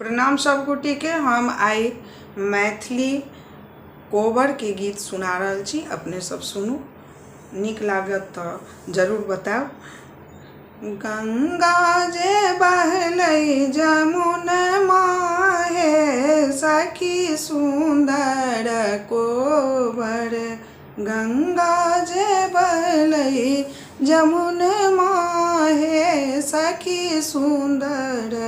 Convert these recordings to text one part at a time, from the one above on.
प्रणाम सब गोटी के। हम आई मैथिली कोबर के गीत सुना रहल छी, अपने सब सुनू, निक लागत तो जरूर बताओ। गंगा जे बहलै जमुन माहे, सखी सुंदर कोबर। गंगा जे बहलै जमुन माहे, सखी सुंदर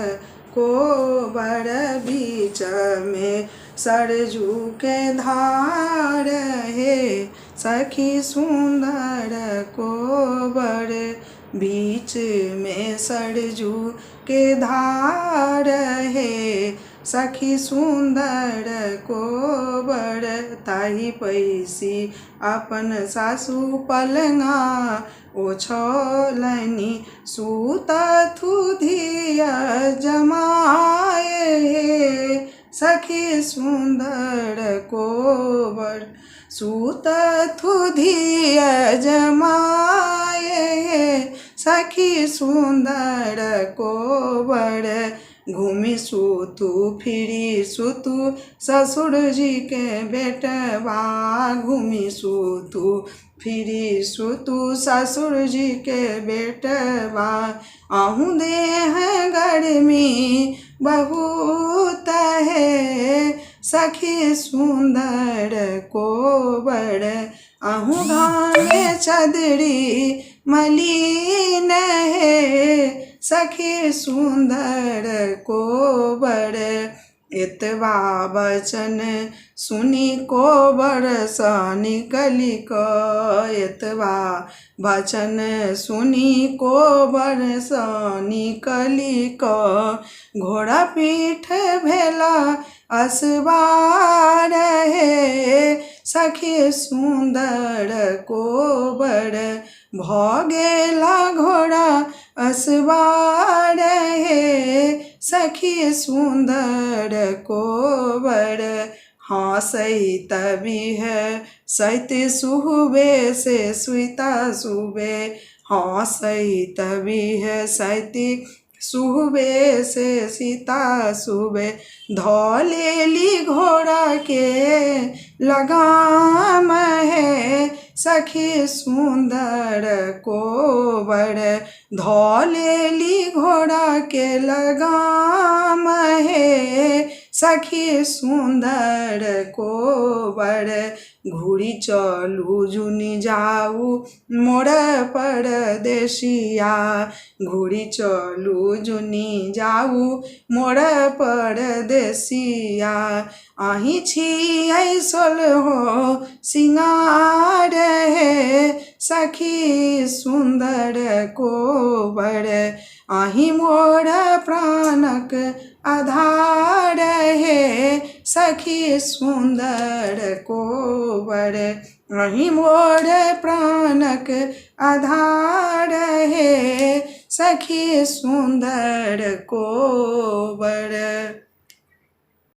कोबर। बीच में सरजू के धार हे, सखी सुंदर कोबर। बीच में सरजू के धार हे, सखी सुंदर कोबर। ताही पैसी अपन सासू पलंगा, ओछलनि सुतथु धिया जमाए हे, सखी सुंदर कोबर। सुतथु धिया जमाए हे, सखी सुंदर कोबर। घूमी सुतु फिरी सुतु ससुर जी के बेटवा, घूमी सुतु फिरी सुतु ससुर जी के बेटवा। आहू दे हैं गर्मी बहुत है, सखी सुंदर कोबर। आहू घामे चदरी मलिन है, सखी सुंदर कोबर। एतवा वचन सुनी कोबर सा निकली क, एतवा वचन सुनी कोबर सा निकली क। घोड़ा पीठ भेला असवार हे, सखी सुंदर कोबर। भ गेला घोड़ा असवार हे, सखी सुंदर कोबर। हाँ सही तभी है सहित सुहबे से सुता सुबे, हाँ सही तभी है सहित सुहबे से सीता सुबे। धौलेली घोड़ा के लगाम है, सखी सुंदर कोबर। धौलेली घोड़ा के लगाम है, सखी सुंदर कोबर। घूरी चलू जुनी जाऊ मोर परदेसिया, घूरी चलू जुनी जाऊ मोर परदेसिया। अहीं छियै सोलहो सिंगार हे, सखी सुंदर कोबर। अहीं मोर प्राणक आधार हे, सखी सुंदर कोबर। अहीं मोर प्राणक आधार हे, सखी सुंदर कोबर।